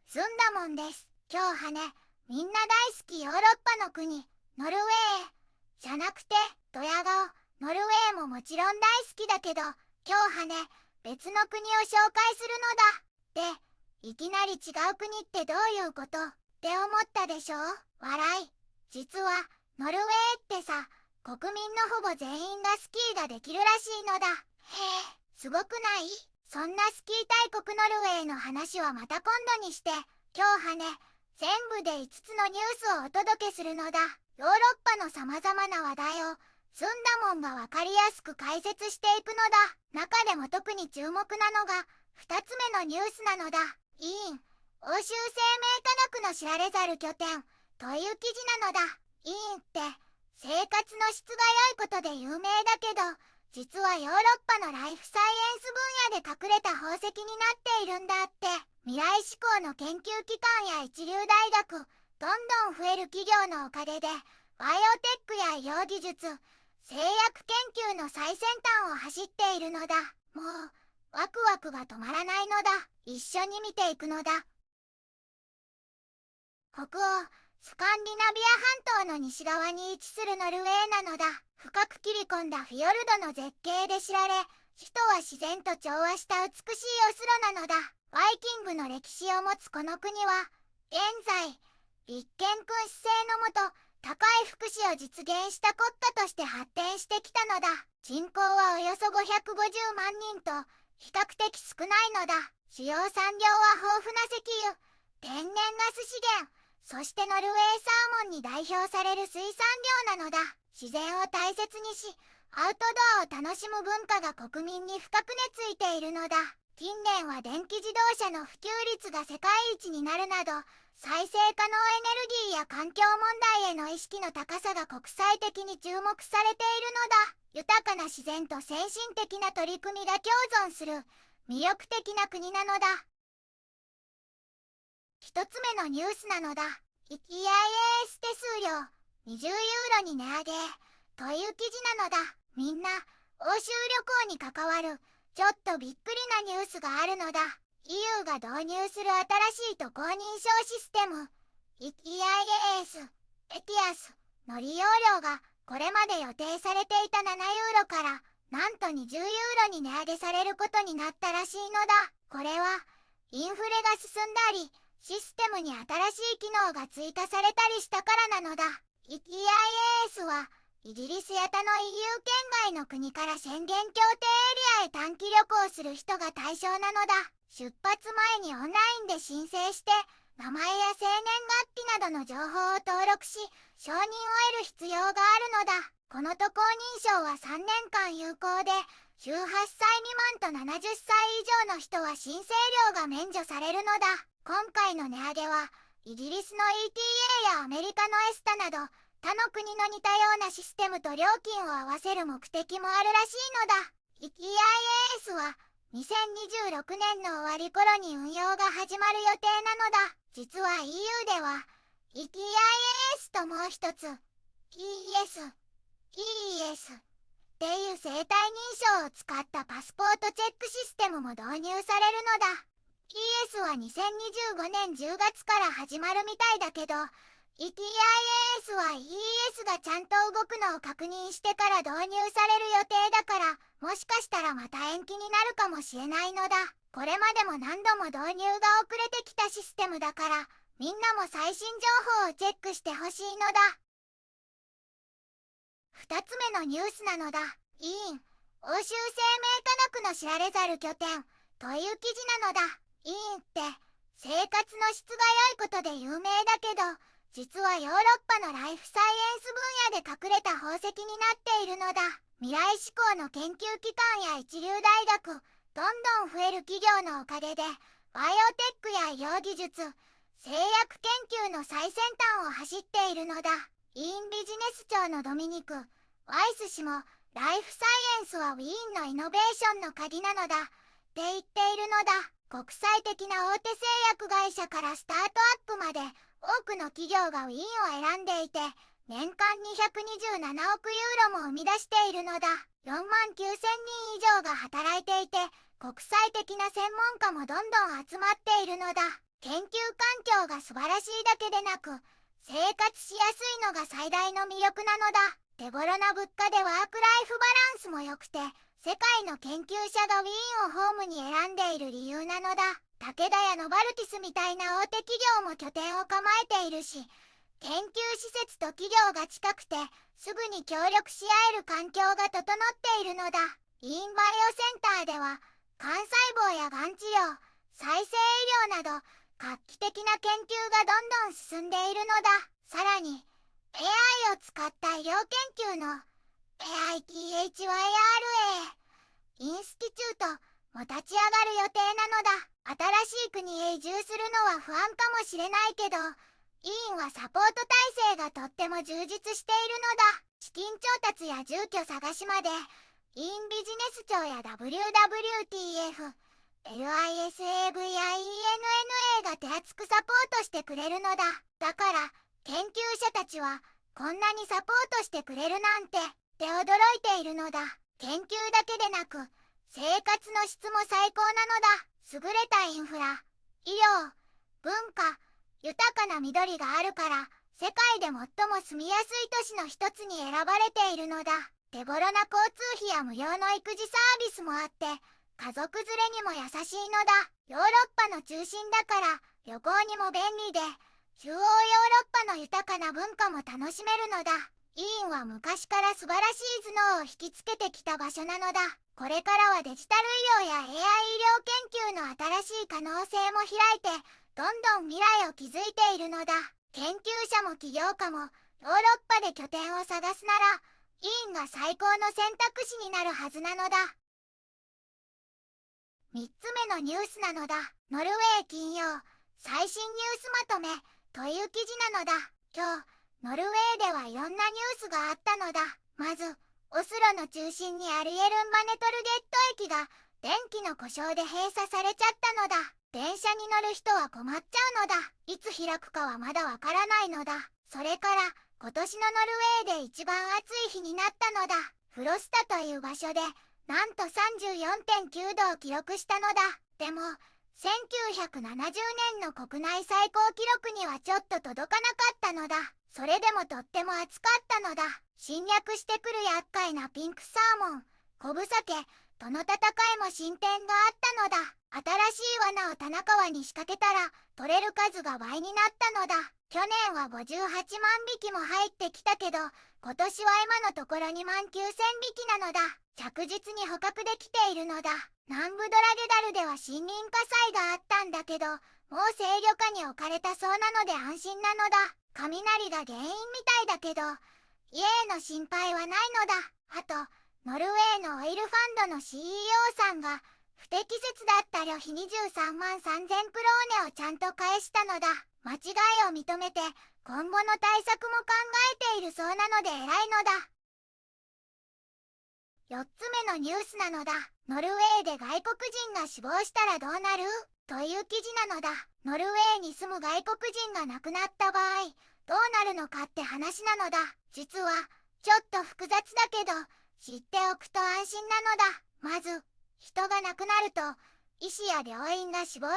澄んだもんです。今日はね、みんな大好きヨーロッパの国、ノルウェーじゃなくて、ドヤ顔、ノルウェーももちろん大好きだけど、今日はね、別の国を紹介するのだ。で、いきなり違う国ってどういうことって思ったでしょ。笑い。実は、ノルウェーってさ、国民のほぼ全員がスキーができるらしいのだ。へえ、すごくない？そんなスキー大国ノルウェーの話はまた今度にして、今日はね、全部で5つのニュースをお届けするのだ。ヨーロッパの様々な話題を、澄んだもんがわかりやすく解説していくのだ。中でも特に注目なのが、2つ目のニュースなのだ。委員、欧州生命科学の知られざる拠点、という記事なのだ。委員って、生活の質が良いことで有名だけど、実はヨーロッパのライフサイエンス分野で隠れた宝石になっているんだって。未来志向の研究機関や一流大学、どんどん増える企業のおかげで、バイオテックや医療技術、製薬研究の最先端を走っているのだ。もう、ワクワクが止まらないのだ。一緒に見ていくのだ。北欧、スカンディナビア半島の西側に位置するノルウェーなのだ。深く切り込んだフィヨルドの絶景で知られ、首都は自然と調和した美しいお城なのだ。バイキングの歴史を持つこの国は、現在、立憲君主制のもと、高い福祉を実現した国家として発展してきたのだ。人口はおよそ550万人と、比較的少ないのだ。主要産業は豊富な石油、天然ガス資源、そしてノルウェーサーモンに代表される水産業なのだ。自然を大切にし、アウトドアを楽しむ文化が国民に深く根付いているのだ。近年は電気自動車の普及率が世界一になるなど、再生可能エネルギーや環境問題への意識の高さが国際的に注目されているのだ。豊かな自然と先進的な取り組みが共存する魅力的な国なのだ。一つ目のニュースなのだ。EIAS 手数料20ユーロに値上げという記事なのだ。みんな、欧州旅行に関わるちょっとびっくりなニュースがあるのだ。EU が導入する新しい渡航認証システム EIAS、ETIAS の利用料がこれまで予定されていた7ユーロからなんと20ユーロに値上げされることになったらしいのだ。これはインフレが進んだり、システムに新しい機能が追加されたりしたからなのだ。EIAS はイギリスや他の EU 圏外の国から宣言協定エリアへ短期旅行する人が対象なのだ。出発前にオンラインで申請して、名前や生年月日などの情報を登録し、承認を得る必要があるのだ。この渡航認証は3年間有効で、18歳未満と70歳以上の人は申請料が免除されるのだ。今回の値上げは、イギリスの ETA やアメリカのエスタなど、他の国の似たようなシステムと料金を合わせる目的もあるらしいのだ。EIAS は2026年の終わり頃に運用が始まる予定なのだ。実は EU では EIAS ともう一つ EES っていう生体認証を使ったパスポートチェックシステムも導入されるのだ。ES は2025年10月から始まるみたいだけど、ETIAS は EES がちゃんと動くのを確認してから導入される予定だから、もしかしたらまた延期になるかもしれないのだ。これまでも何度も導入が遅れてきたシステムだから、みんなも最新情報をチェックしてほしいのだ。二つ目のニュースなのだ。委員、欧州生命科学の知られざる拠点という記事なのだ。委員って生活の質が良いことで有名だけど、実はヨーロッパのライフサイエンス分野で隠れた宝石になっているのだ。未来志向の研究機関や一流大学、どんどん増える企業のおかげで、バイオテックや医療技術、製薬研究の最先端を走っているのだ。インビジネス庁のドミニク・ワイス氏も、ライフサイエンスはウィーンのイノベーションの鍵なのだって言っているのだ。国際的な大手製薬会社からスタートアップまで多くの企業がウィーンを選んでいて、年間227億ユーロも生み出しているのだ。4万9千人以上が働いていて、国際的な専門家もどんどん集まっているのだ。研究環境が素晴らしいだけでなく、生活しやすいのが最大の魅力なのだ。手頃な物価でワークライフバランスも良くて、世界の研究者がウィーンをホームに選んでいる理由なのだ。武田やノバルティスみたいな大手企業も拠点を構えているし、研究施設と企業が近くて、すぐに協力し合える環境が整っているのだ。インバイオセンターでは、幹細胞やがん治療、再生医療など、画期的な研究がどんどん進んでいるのだ。さらに、AI を使った医療研究の AITHYRA インスティチュートも立ち上がる予定なのだ。新しい国へ移住するのは不安かもしれないけど、委員はサポート体制がとっても充実しているのだ。資金調達や住居探しまで、委員ビジネス庁や WWTF、LISAVIENNA が手厚くサポートしてくれるのだ。だから、研究者たちは、こんなにサポートしてくれるなんて、って驚いているのだ。研究だけでなく、生活の質も最高なのだ。優れたインフラ、医療、文化、豊かな緑があるから、世界で最も住みやすい都市の一つに選ばれているのだ。手頃な交通費や無料の育児サービスもあって、家族連れにも優しいのだ。ヨーロッパの中心だから、旅行にも便利で、中央ヨーロッパの豊かな文化も楽しめるのだ。委員は昔から素晴らしい頭脳を引きつけてきた場所なのだ。これからはデジタル医療や AI 医療研究の新しい可能性も開いて、どんどん未来を築いているのだ。研究者も起業家もヨーロッパで拠点を探すなら、委員が最高の選択肢になるはずなのだ。3つ目のニュースなのだ。ノルウェー金曜最新ニュースまとめという記事なのだ。今日、ノルウェーではいろんなニュースがあったのだ。まず、オスロの中心にあるエルンバネトルゲット駅が電気の故障で閉鎖されちゃったのだ。電車に乗る人は困っちゃうのだ。いつ開くかはまだわからないのだ。それから、今年のノルウェーで一番暑い日になったのだ。フロスタという場所で、なんと 34.9 度を記録したのだ。でも、1970年の国内最高記録にはちょっと届かなかったのだ。それでもとっても暑かったのだ。侵略してくる厄介なピンクサーモン、コブサケとの戦いも進展があったのだ。新しい罠を田中に仕掛けたら取れる数が倍になったのだ。去年は58万匹も入ってきたけど、今年は今のところ2万9千匹なのだ。着実に捕獲できているのだ。南部ドラゲダルでは森林火災があったんだけど、もう制御下に置かれたそうなので安心なのだ。雷が原因みたいだけど、家への心配はないのだ。あと、ノルウェーのオイルファンドの CEO さんが、不適切だった旅費23万3000クローネをちゃんと返したのだ。間違いを認めて、今後の対策も考えているそうなので偉いのだ。4つ目のニュースなのだ。ノルウェーで外国人が死亡したらどうなる？という記事なのだ。ノルウェーに住む外国人が亡くなった場合、どうなるのかって話なのだ。実は、ちょっと複雑だけど、知っておくと安心なのだ。まず、人が亡くなると、医師や病院が死亡診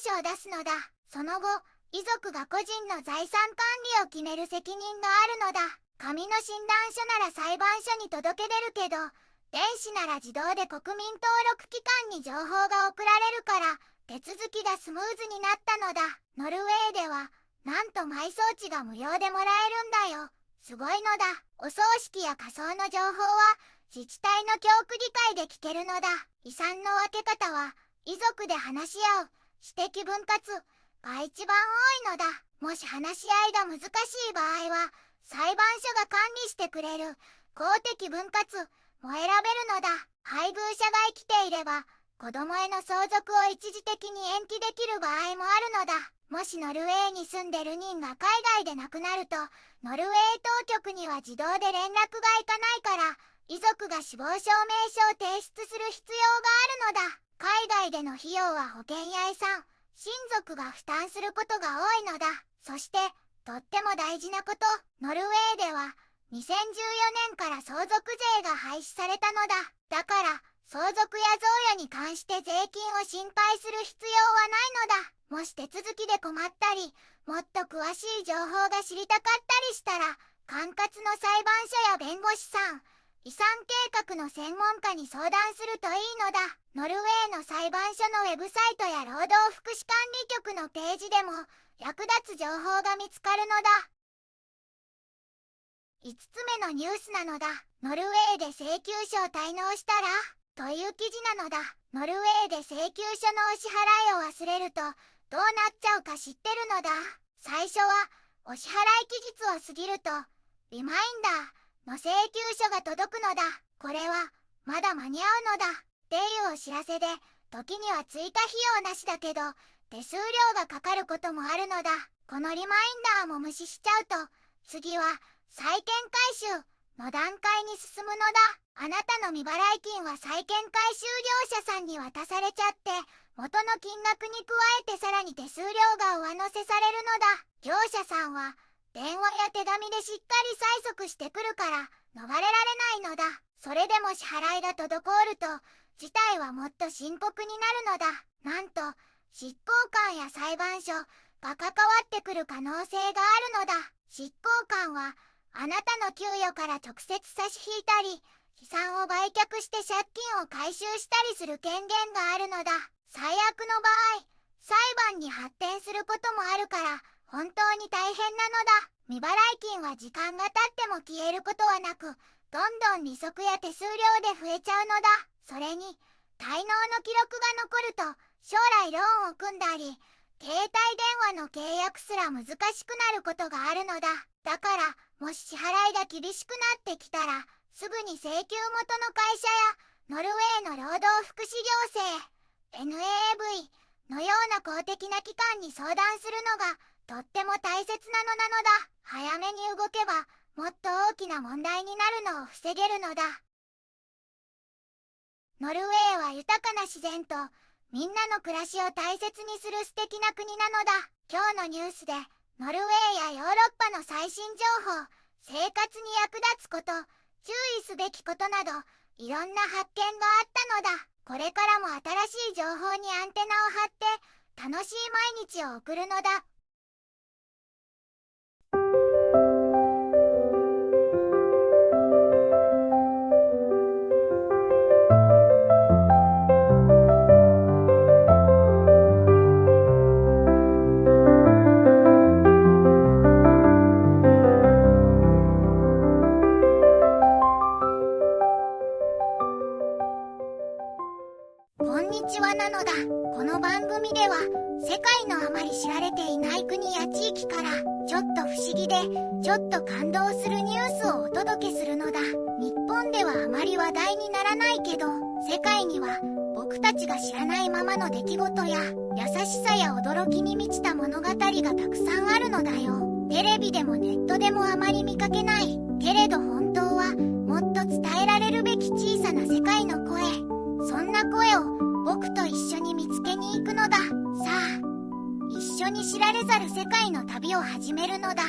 断書を出すのだ。その後、遺族が個人の財産管理を決める責任があるのだ。紙の診断書なら裁判所に届け出るけど、電子なら自動で国民登録機関に情報が送られるから、手続きがスムーズになったのだ。ノルウェーでは、なんと埋葬地が無料でもらえるんだよ。すごいのだ。お葬式や火葬の情報は、自治体の教区議会で聞けるのだ。遺産の分け方は、遺族で話し合う、私的分割が一番多いのだ。もし話し合いが難しい場合は、裁判所が管理してくれる、公的分割も選べるのだ。配偶者が生きていれば、子供への相続を一時的に延期できる場合もあるのだ。もしノルウェーに住んでる人が海外で亡くなると、ノルウェー当局には自動で連絡がいかないから、遺族が死亡証明書を提出する必要があるのだ。海外での費用は保険や遺産、親族が負担することが多いのだ。そして、とっても大事なこと、ノルウェーでは、2014年から相続税が廃止されたのだ。だから、相続や贈与に関して税金を心配する必要はないのだ。もし手続きで困ったり、もっと詳しい情報が知りたかったりしたら、管轄の裁判所や弁護士さん、遺産計画の専門家に相談するといいのだ。ノルウェーの裁判所のウェブサイトや労働福祉管理局のページでも役立つ情報が見つかるのだ。5つ目のニュースなのだ。ノルウェーで請求書を滞納したらという記事なのだ。ノルウェーで請求書のお支払いを忘れるとどうなっちゃうか知ってるのだ。最初はお支払い期日を過ぎるとリマインダーの請求書が届くのだ。これはまだ間に合うのだっていうお知らせで、時には追加費用なしだけど手数料がかかることもあるのだ。このリマインダーも無視しちゃうと、次は債権回収の段階に進むのだ。あなたの未払い金は債権回収業者さんに渡されちゃって、元の金額に加えてさらに手数料が上乗せされるのだ。業者さんは電話や手紙でしっかり催促してくるから逃れられないのだ。それでも支払いが滞ると事態はもっと深刻になるのだ。なんと執行官や裁判所が関わってくる可能性があるのだ。執行官はあなたの給与から直接差し引いたり、資産を売却して借金を回収したりする権限があるのだ。最悪の場合、裁判に発展することもあるから本当に大変なのだ。未払い金は時間が経っても消えることはなく、どんどん利息や手数料で増えちゃうのだ。それに滞納の記録が残ると将来ローンを組んだり、携帯電話の契約すら難しくなることがあるのだ。だからもし支払いが厳しくなってきたら、すぐに請求元の会社やノルウェーの労働福祉行政 NAV のような公的な機関に相談するのがとっても大切なのだ。早めに動けばもっと大きな問題になるのを防げるのだ。ノルウェーは豊かな自然とみんなの暮らしを大切にする素敵な国なのだ。今日のニュースでノルウェーやヨーロッパの最新情報、生活に役立つこと、注意すべきことなどいろんな発見があったのだ。これからも新しい情報にアンテナを張って楽しい毎日を送るのだ。こんにちはなのだ。この番組では世界のあまり知られていない国や地域からちょっと不思議でちょっと感動するニュースをお届けするのだ。日本ではあまり話題にならないけど、世界には僕たちが知らないままの出来事や優しさや驚きに満ちた物語がたくさんあるのだよ。テレビでもネットでもあまり見かけないけれど、本当はもっと伝えられるべき小さな世界の声、そんな声を僕と一緒に見つけに行くのだ。さあ、一緒に知られざる世界の旅を始めるのだ。